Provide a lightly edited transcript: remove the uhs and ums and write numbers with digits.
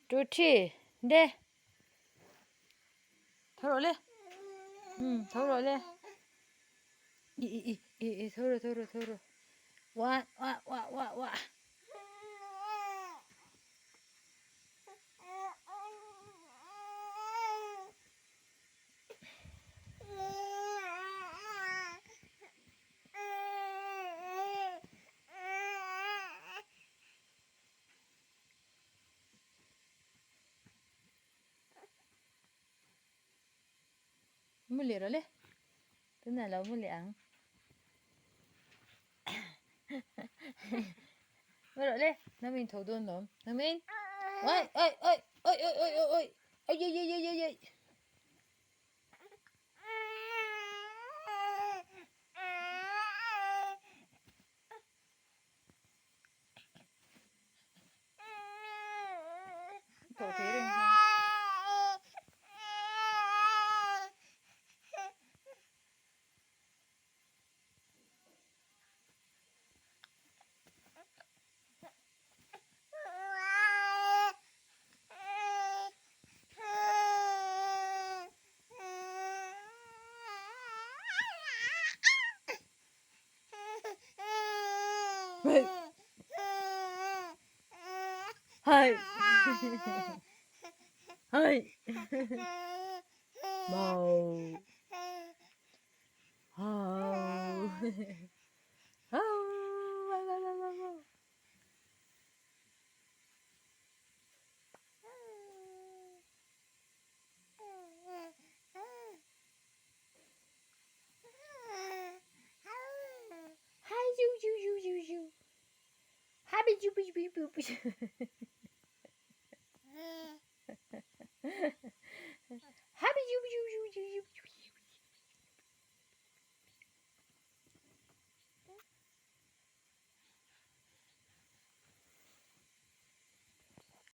좋지. 네. 털어올래? 털어올래? 털어. 와. Muli rồi. Thế này là muli ăn. Rồi lên, nó mình thấu đồn lắm. Nó mình. Ôi. Ôi. Thổ thế rồi. Hai. Mau. Wow. Hi, you. Happy you.